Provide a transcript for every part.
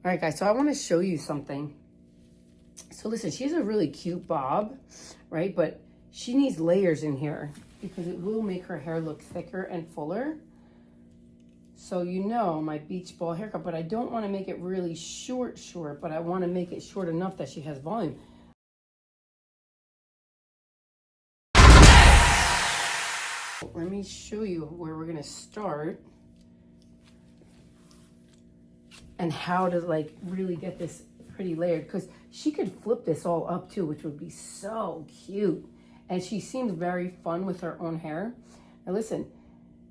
All right, guys, so I want to show you something. So listen, she has a really cute bob, right? But she needs layers in here because it will make her hair look thicker and fuller. So you know my beach ball haircut, but I don't want to make it really short, but I want to make it short enough that she has volume. Let me show you where we're going to start and how to like really get this pretty layered, because she could flip this all up too, which would be so cute. And she seems very fun with her own hair. Now listen,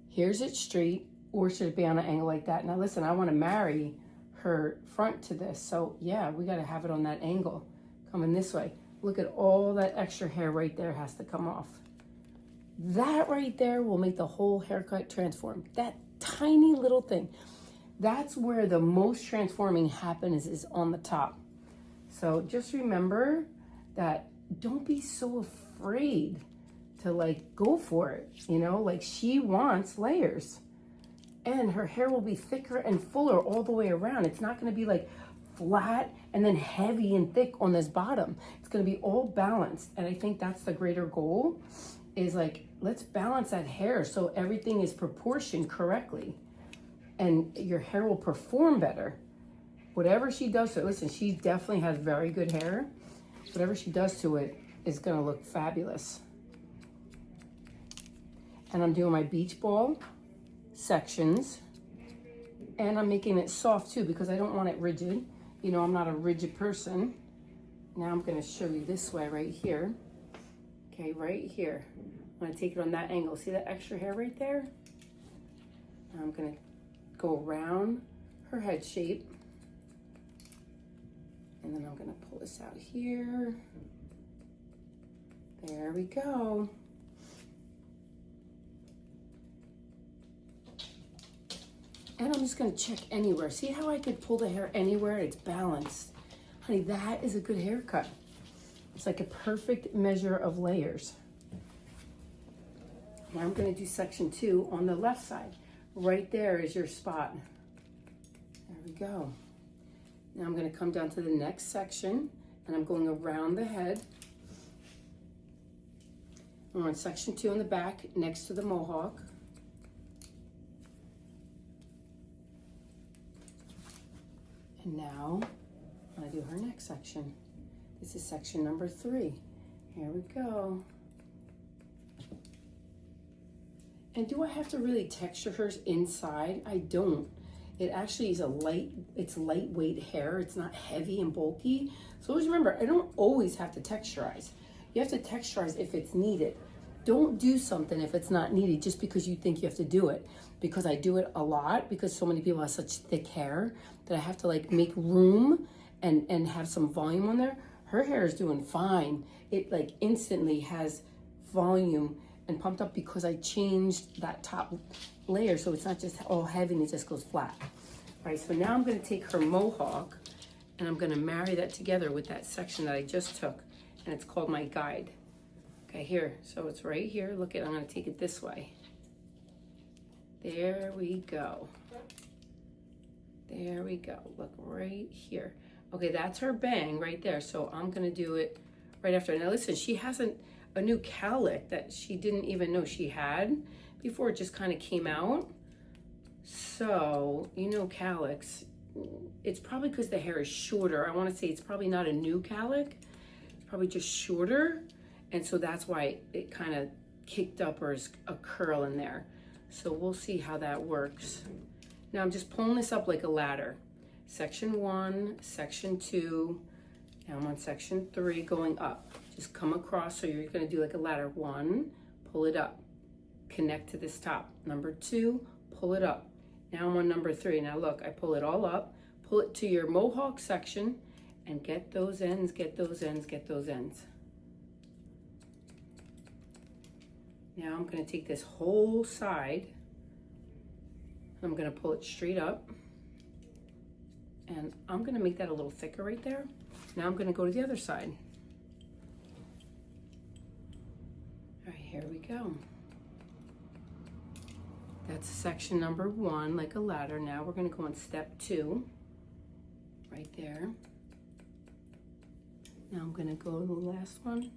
here's it straight, or should it be on an angle like that? Now listen, I want to marry her front to this, so yeah, we got to have it on that angle coming this way. Look at all that extra hair right there has to come off. That right there will make the whole haircut transform. That tiny little thing. That's where the most transforming happens, is on the top. So just remember that, don't be so afraid to like go for it, you know, like she wants layers, and her hair will be thicker and fuller all the way around. It's not going to be like flat and then heavy and thick on this bottom. It's going to be all balanced. And I think that's the greater goal, is like, let's balance that hair so everything is proportioned correctly. And your hair will perform better. Whatever she does to it, listen, she definitely has very good hair. Whatever she does to it is gonna look fabulous. And I'm doing my beach ball sections. And I'm making it soft too, because I don't want it rigid. You know, I'm not a rigid person. Now I'm gonna show you this way right here. Okay, right here. I'm gonna take it on that angle. See that extra hair right there? I'm gonna go around her head shape, and then I'm gonna pull this out here. There we go. And I'm just gonna check anywhere. See how I could pull the hair anywhere? It's balanced. Honey, that is a good haircut. It's like a perfect measure of layers. Now I'm gonna do section 2 on the left side. Right there is your spot. There we go. Now I'm going to come down to the next section, and I'm going around the head. We're on section 2 in the back, next to the mohawk. And now I'm going to do her next section. This is section number 3. Here we go. And do I have to really texture hers inside? I don't. It actually is it's lightweight hair. It's not heavy and bulky. So always remember, I don't always have to texturize. You have to texturize if it's needed. Don't do something if it's not needed just because you think you have to do it. Because I do it a lot, because so many people have such thick hair that I have to like make room and have some volume on there. Her hair is doing fine. It like instantly has volume and pumped up because I changed that top layer, so it's not just all heavy and it just goes flat. All right, so now I'm gonna take her mohawk and I'm gonna marry that together with that section that I just took, and it's called my guide. Okay, here, so it's right here. Look at, I'm gonna take it this way. There we go. There we go, look right here. Okay, that's her bang right there, so I'm gonna do it right after. Now listen, she hasn't, a new cowlick that she didn't even know she had before, it just kind of came out. So, you know, cowlicks, it's probably because the hair is shorter. I want to say it's probably not a new cowlick. It's probably just shorter. And so that's why it kind of kicked up, or is a curl in there. So we'll see how that works. Now I'm just pulling this up like a ladder. Section 1, section 2, now I'm on section 3 going up. Just come across, so you're gonna do like a ladder. 1, pull it up, connect to this top. Number 2, pull it up. Now I'm on number 3. Now look, I pull it all up, pull it to your mohawk section, and get those ends, get those ends, get those ends. Now I'm gonna take this whole side, I'm gonna pull it straight up, and I'm gonna make that a little thicker right there. Now I'm gonna go to the other side. All right, here we go. That's section number 1, like a ladder. Now we're gonna go on step 2, there. Now I'm gonna go to the last one.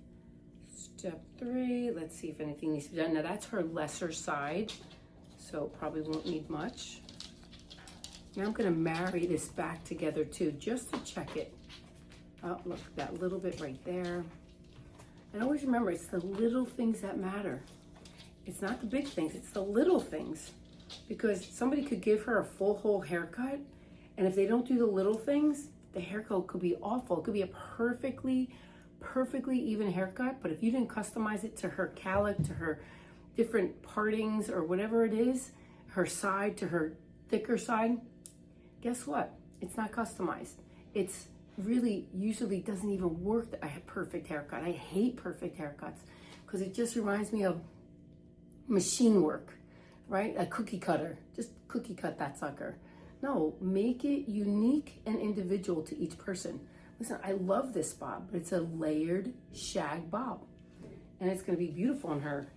Step 3, let's see if anything needs to be done. Now that's her lesser side, so probably won't need much. Now I'm gonna marry this back together too, just to check it. Oh, look, that little bit right there. And always remember, it's the little things that matter. It's not the big things, it's the little things. Because somebody could give her a full whole haircut, and if they don't do the little things, the haircut could be awful. It could be a perfectly even haircut, but if you didn't customize it to her calic, to her different partings or whatever it is, her side to her thicker side, guess what? It's not customized. It's really usually doesn't even work. I have perfect haircut. I hate perfect haircuts because it just reminds me of machine work, right? A cookie cutter, just cookie cut that sucker. No, make it unique and individual to each person. Listen, I love this bob, but it's a layered shag bob, and it's gonna be beautiful on her.